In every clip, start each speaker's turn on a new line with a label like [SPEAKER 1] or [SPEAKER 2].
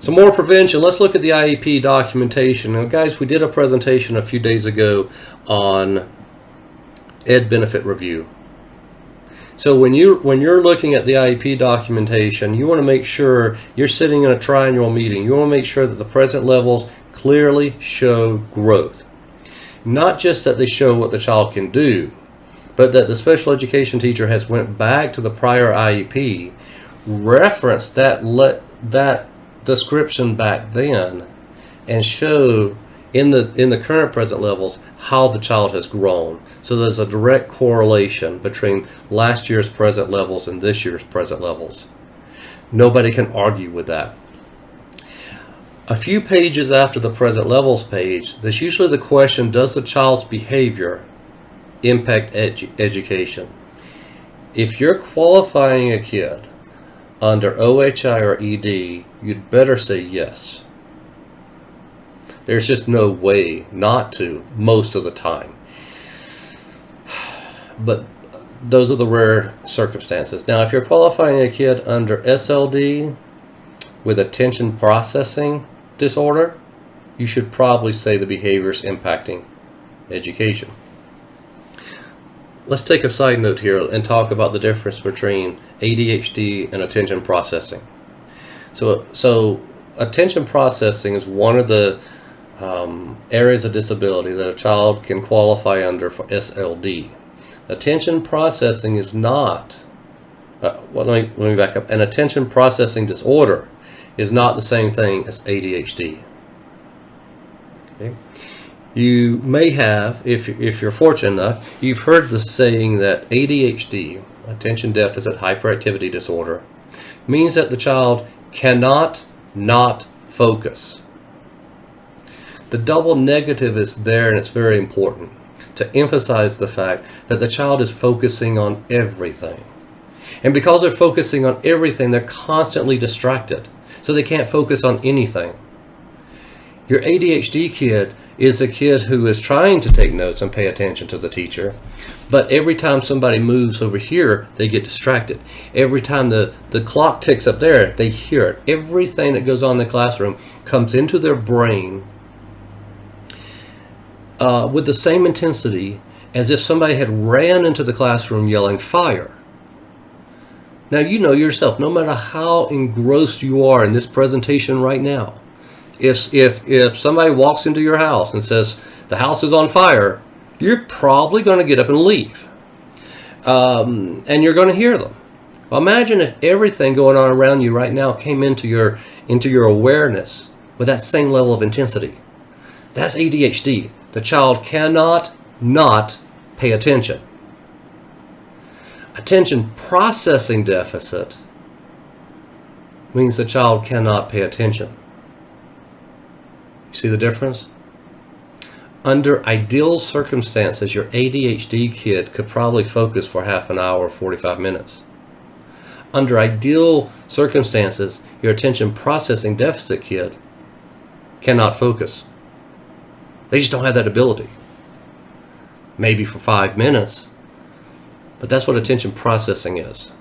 [SPEAKER 1] Some more prevention. Let's look at the IEP documentation. Now, guys, we did a presentation a few days ago on Ed Benefit Review. So when you're looking at the IEP documentation, you want to make sure you're sitting in a triannual meeting. You want to make sure that the present levels clearly show growth. Not just that they show what the child can do, but that the special education teacher has went back to the prior IEP, referenced that description back then, and show in the current present levels how the child has grown. So there's a direct correlation between last year's present levels and this year's present levels. Nobody can argue with that. A few pages after the present levels page, there's usually the question, does the child's behavior impact education? If you're qualifying a kid under OHI or ED, you'd better say yes. There's just no way not to most of the time. But those are the rare circumstances. Now, if you're qualifying a kid under SLD with attention processing disorder, you should probably say the behavior is impacting education. Let's take a side note here and talk about the difference between ADHD and attention processing. So attention processing is one of the areas of disability that a child can qualify under for SLD. Attention processing is not, let me back up. An attention processing disorder is not the same thing as ADHD. Okay? You may have, if you're fortunate enough, you've heard the saying that ADHD, attention deficit hyperactivity disorder, means that the child cannot not focus. The double negative is there, and it's very important to emphasize the fact that the child is focusing on everything. And because they're focusing on everything, they're constantly distracted, so they can't focus on anything. Your ADHD kid is a kid who is trying to take notes and pay attention to the teacher, but every time somebody moves over here, they get distracted. Every time the clock ticks up there, they hear it. Everything that goes on in the classroom comes into their brain with the same intensity as if somebody had ran into the classroom yelling fire. Now, you know yourself, no matter how engrossed you are in this presentation right now, if somebody walks into your house and says the house is on fire, you're probably going to get up and leave, and you're going to hear them. Well, imagine if everything going on around you right now came into your awareness with that same level of intensity. That's ADHD. The child cannot not pay attention. Attention processing deficit means the child cannot pay attention. See the difference? Under ideal circumstances, your ADHD kid could probably focus for half an hour or 45 minutes. Under ideal circumstances, your attention processing deficit kid cannot focus. They just don't have that ability. Maybe for 5 minutes, but that's what attention processing is.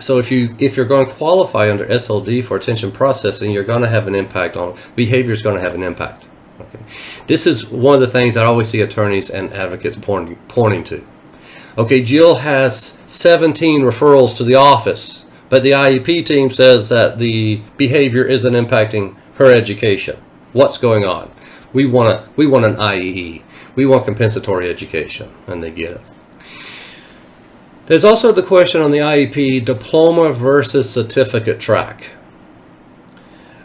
[SPEAKER 1] So if you're going to qualify under SLD for attention processing, you're going to have an impact on behavior. Is going to have an impact. Okay. This is one of the things I always see attorneys and advocates pointing to. Okay, Jill has 17 referrals to the office, but the IEP team says that the behavior isn't impacting her education. What's going on? We want an IEE. We want compensatory education, and they get it. There's also the question on the IEP, diploma versus certificate track.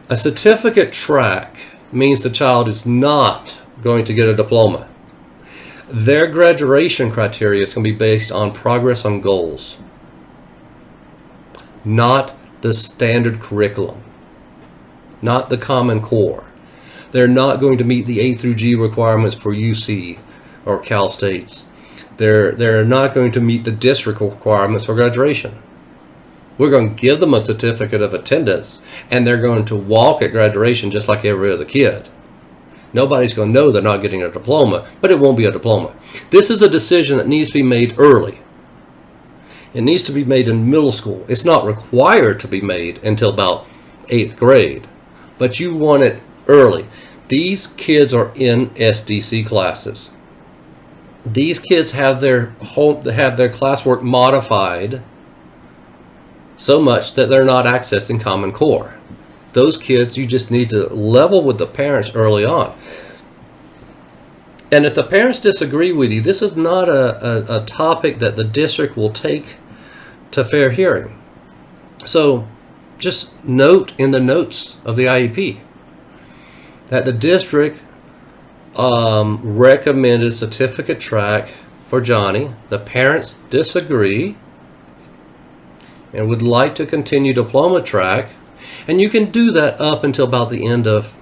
[SPEAKER 1] A certificate track means the child is not going to get a diploma. Their graduation criteria is going to be based on progress on goals, not the standard curriculum, not the Common Core. They're not going to meet the A through G requirements for UC or Cal States. They're not going to meet the district requirements for graduation. We're going to give them a certificate of attendance, and they're going to walk at graduation just like every other kid. Nobody's going to know they're not getting a diploma, but it won't be a diploma. This is a decision that needs to be made early. It needs to be made in middle school. It's not required to be made until about 8th grade, but you want it early. These kids are in SDC classes. These kids have their classwork modified so much that they're not accessing Common Core. Those kids, you just need to level with the parents early on. And if the parents disagree with you, this is not a topic that the district will take to fair hearing. So just note in the notes of the IEP that the district recommended certificate track for Johnny. The parents disagree and would like to continue diploma track. And you can do that up until about the end of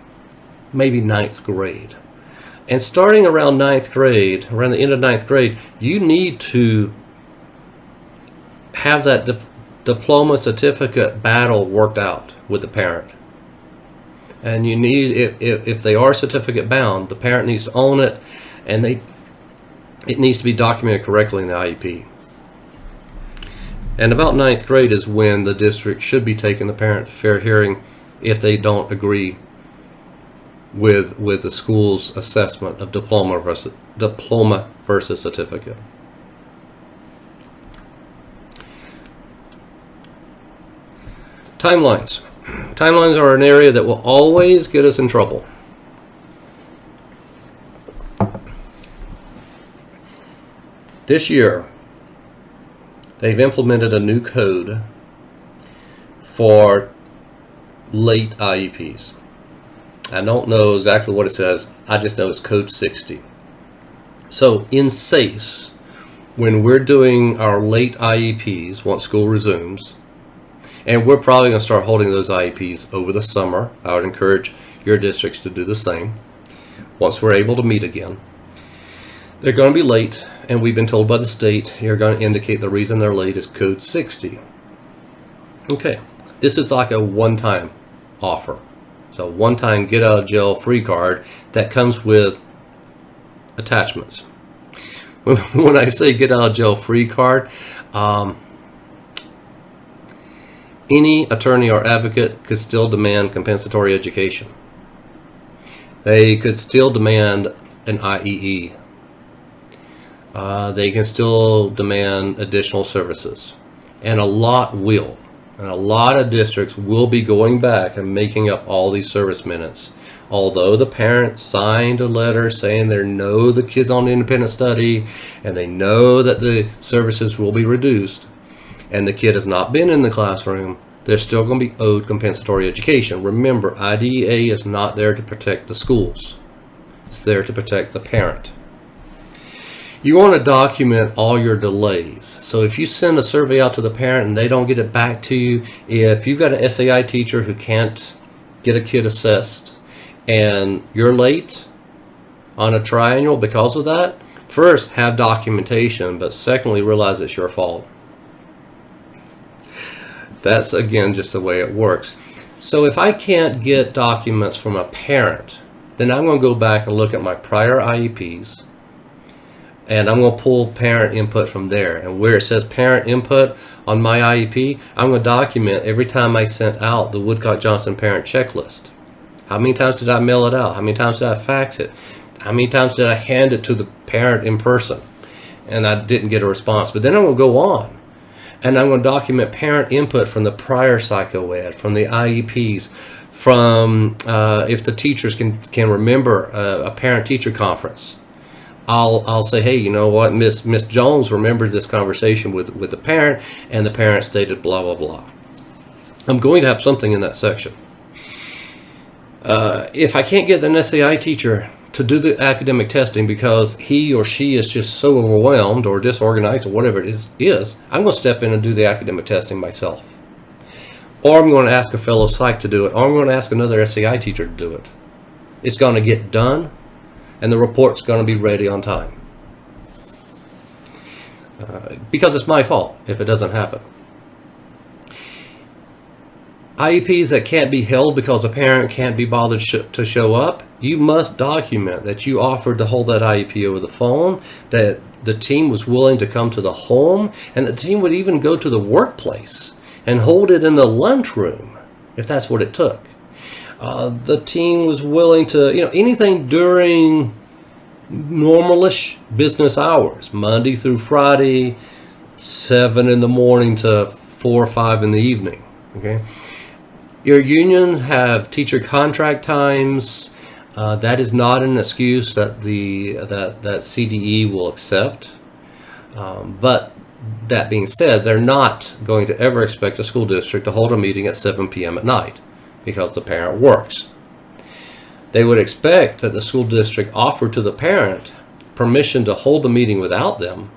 [SPEAKER 1] maybe 9th grade. And starting around 9th grade, around the end of 9th grade, you need to have that diploma certificate battle worked out with the parent. And you need, if they are certificate bound, the parent needs to own it, and it needs to be documented correctly in the IEP. And about 9th grade is when the district should be taking the parent to fair hearing if they don't agree with the school's assessment of diploma versus certificate. Timelines. Timelines are an area that will always get us in trouble. This year, they've implemented a new code for late IEPs. I don't know exactly what it says. I just know it's code 60. So in SACE, when we're doing our late IEPs, once school resumes, and we're probably going to start holding those IEPs over the summer. I would encourage your districts to do the same. Once we're able to meet again, they're going to be late, and we've been told by the state you're going to indicate the reason they're late is code 60. Okay, this is like a one-time offer. So one-time get out of jail free card that comes with attachments. When I say get out of jail free card, any attorney or advocate could still demand compensatory education. They could still demand an IEE. They can still demand additional services. And a lot will. And a lot of districts will be going back and making up all these service minutes. Although the parent signed a letter saying they know the kid's on independent study and they know that the services will be reduced, and the kid has not been in the classroom, they're still going to be owed compensatory education. Remember, IDEA is not there to protect the schools. It's there to protect the parent. You want to document all your delays. So if you send a survey out to the parent and they don't get it back to you, if you've got an SAI teacher who can't get a kid assessed and you're late on a triennial because of that, first, have documentation, but secondly, realize it's your fault. That's, again, just the way it works. So if I can't get documents from a parent, then I'm going to go back and look at my prior IEPs, and I'm going to pull parent input from there. And where it says parent input on my IEP, I'm going to document every time I sent out the Woodcock-Johnson parent checklist. How many times did I mail it out? How many times did I fax it? How many times did I hand it to the parent in person and I didn't get a response? But then I'm going to go on and I'm going to document parent input from the prior psychoed, from the IEPs, from if the teachers can remember a parent-teacher conference. I'll say, hey, you know what, Miss Jones remembered this conversation with the parent, and the parent stated blah, blah, blah. I'm going to have something in that section. If I can't get an SAI teacher to do the academic testing because he or she is just so overwhelmed or disorganized or whatever it is, I'm going to step in and do the academic testing myself. Or I'm going to ask a fellow psych to do it, or I'm going to ask another SAI teacher to do it. It's going to get done, and the report's going to be ready on time. Because it's my fault if it doesn't happen. IEPs that can't be held because a parent can't be bothered to show up, you must document that you offered to hold that IEP over the phone, that the team was willing to come to the home, and the team would even go to the workplace and hold it in the lunchroom if that's what it took. The team was willing to, anything during normalish business hours, Monday through Friday, 7 in the morning to 4 or 5 in the evening. Okay, your unions have teacher contract times. That is not an excuse that that CDE will accept. But that being said, they're not going to ever expect a school district to hold a meeting at 7 p.m. at night because the parent works. They would expect that the school district offer to the parent permission to hold the meeting without them,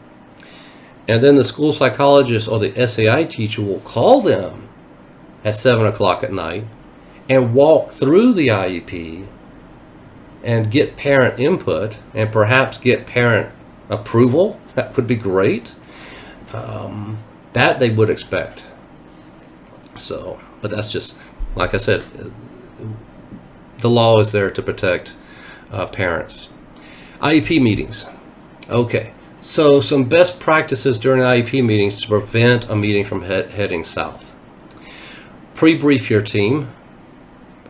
[SPEAKER 1] and then the school psychologist or the SAI teacher will call them at 7 o'clock at night and walk through the IEP and get parent input and perhaps get parent approval. That would be great. That they would expect. So, but that's just, like I said, the law is there to protect parents. IEP meetings. Okay, so some best practices during IEP meetings to prevent a meeting from heading south. Pre-brief your team,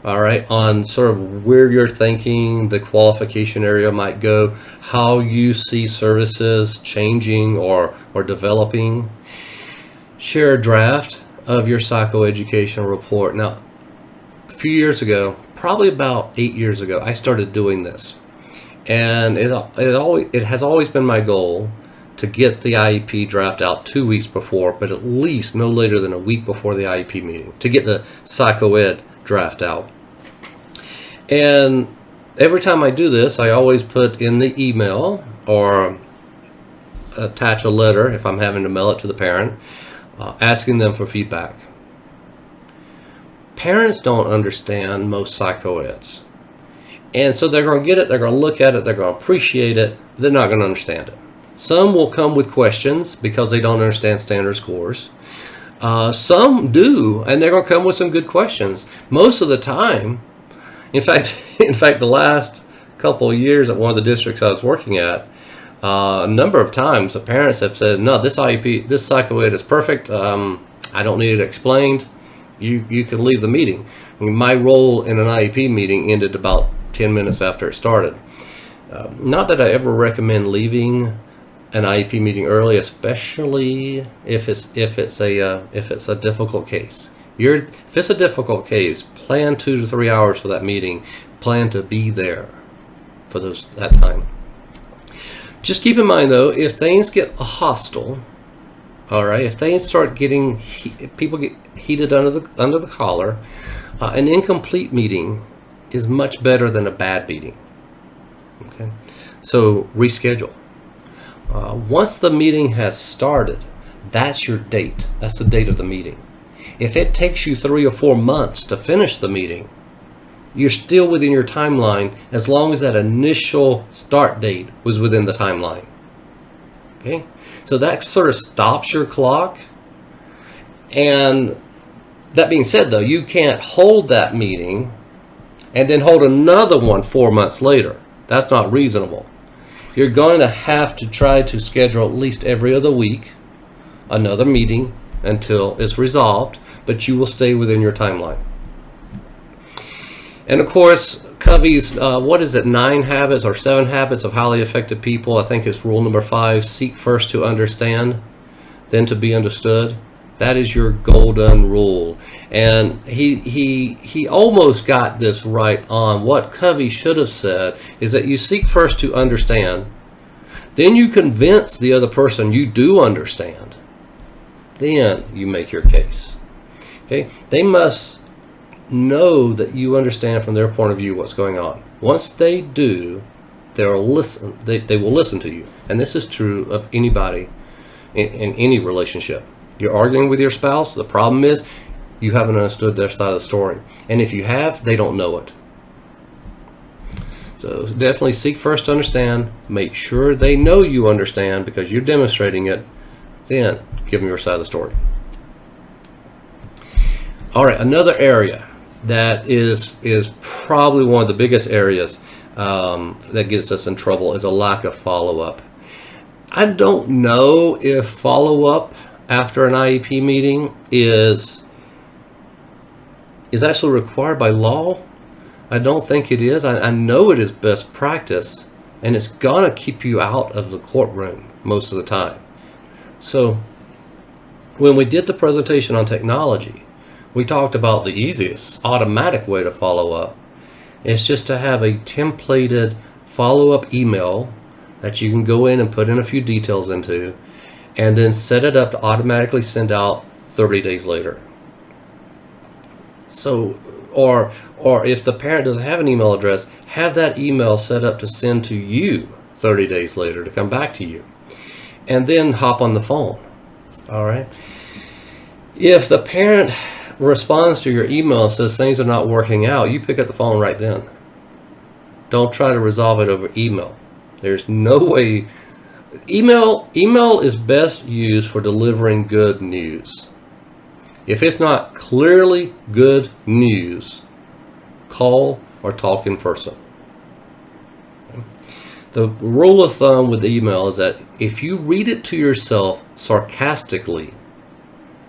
[SPEAKER 1] all right, on sort of where you're thinking the qualification area might go, how you see services changing or developing. Share a draft of your psychoeducation report. Now, a few years ago, probably about 8 years ago, I started doing this. And it has always been my goal to get the IEP draft out 2 weeks before, but at least no later than a week before the IEP meeting, to get the psychoed draft out. And every time I do this, I always put in the email or attach a letter if I'm having to mail it to the parent, asking them for feedback. Parents don't understand most psychoeds. And so they're going to get it, they're going to look at it, they're going to appreciate it, but they're not going to understand it. Some will come with questions because they don't understand standard scores. Some do, and they're going to come with some good questions. Most of the time, in fact, the last couple of years at one of the districts I was working at, a number of times the parents have said, no, this IEP, this psychoed is perfect. I don't need it explained. You can leave the meeting. I mean, my role in an IEP meeting ended about 10 minutes after it started. Not that I ever recommend leaving an IEP meeting early, especially if it's a difficult case. If it's a difficult case, plan 2 to 3 hours for that meeting. Plan to be there for that time. Just keep in mind though, if things get hostile, all right, if things start getting people get heated under the collar, an incomplete meeting is much better than a bad meeting. Okay, so reschedule. Once the meeting has started, that's your date. That's the date of the meeting. If it takes you 3 or 4 months to finish the meeting, you're still within your timeline as long as that initial start date was within the timeline. Okay, so that sort of stops your clock. And that being said, though, you can't hold that meeting and then hold another one 4 months later. That's not reasonable. You're going to have to try to schedule at least every other week another meeting until it's resolved, but you will stay within your timeline. And of course, Covey's, 9 habits or 7 habits of highly effective people, I think it's rule number 5, seek first to understand, then to be understood. That is your golden rule. And he almost got this right on. What Covey should have said is that you seek first to understand, then you convince the other person you do understand, then you make your case. Okay? They must know that you understand from their point of view what's going on. Once they do, they'll listen. They will listen to you. And this is true of anybody in any relationship. You're arguing with your spouse. The problem is you haven't understood their side of the story. And if you have, they don't know it. So definitely seek first to understand. Make sure they know you understand because you're demonstrating it. Then give them your side of the story. All right, another area that is probably one of the biggest areas that gets us in trouble is a lack of follow-up. I don't know if follow-up after an IEP meeting is is actually required by law. I don't think it is. I know it is best practice, and it's gonna keep you out of the courtroom most of the time. So when we did the presentation on technology, we talked about the easiest automatic way to follow up. It's just to have a templated follow-up email that you can go in and put in a few details into, and then set it up to automatically send out 30 days later. So, or if the parent doesn't have an email address, have that email set up to send to you 30 days later to come back to you. And then hop on the phone. All right. If the parent responds to your email and says things are not working out, you pick up the phone right then. Don't try to resolve it over email. There's no way. Email is best used for delivering good news. If it's not clearly good news, call or talk in person. The rule of thumb with email is that if you read it to yourself sarcastically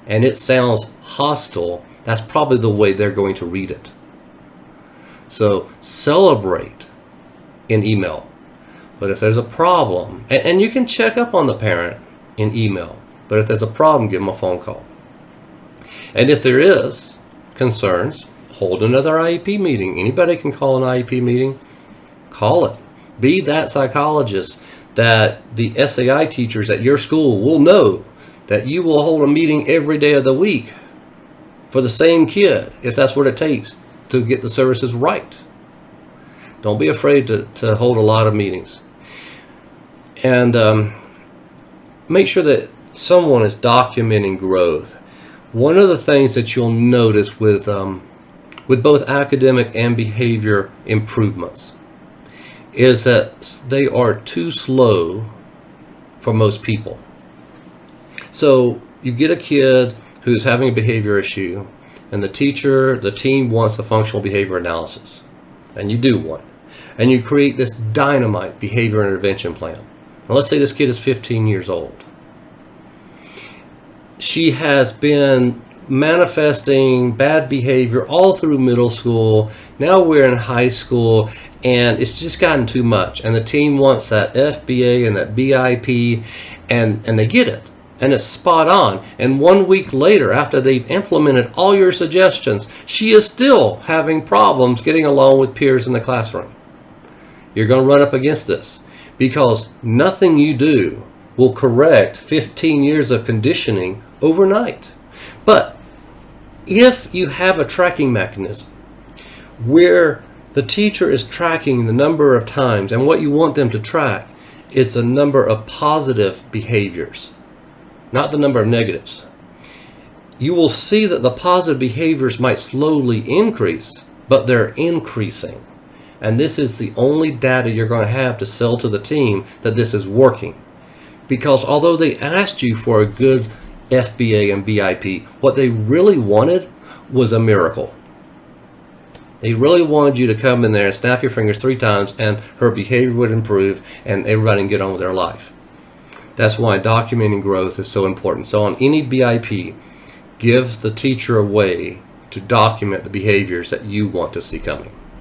[SPEAKER 1] and it sounds hostile, that's probably the way they're going to read it. So celebrate in email. But if there's a problem, and you can check up on the parent in email, but if there's a problem, give them a phone call. And if there is concerns, hold another IEP meeting. Anybody can call an IEP meeting. Call it. Be that psychologist that the SAI teachers at your school will know that you will hold a meeting every day of the week for the same kid, if that's what it takes to get the services right. Don't be afraid to hold a lot of meetings. And make sure that someone is documenting growth. One of the things that you'll notice with both academic and behavior improvements is that they are too slow for most people. So you get a kid who's having a behavior issue, and the team wants a functional behavior analysis, and you do one, and you create this dynamite behavior intervention plan. Now, let's say this kid is 15 years old. She has been manifesting bad behavior all through middle school. Now we're in high school, and it's just gotten too much. And the team wants that FBA and that BIP, and they get it. And it's spot on. And 1 week later, after they've implemented all your suggestions, she is still having problems getting along with peers in the classroom. You're going to run up against this, because nothing you do will correct 15 years of conditioning overnight. But if you have a tracking mechanism where the teacher is tracking the number of times, and what you want them to track is the number of positive behaviors, not the number of negatives, you will see that the positive behaviors might slowly increase, but they're increasing. And this is the only data you're going to have to sell to the team that this is working. Because although they asked you for a good FBA and BIP, what they really wanted was a miracle. They really wanted you to come in there and snap your fingers 3 times and her behavior would improve and everybody can get on with their life. That's why documenting growth is so important. So on any BIP, give the teacher a way to document the behaviors that you want to see coming.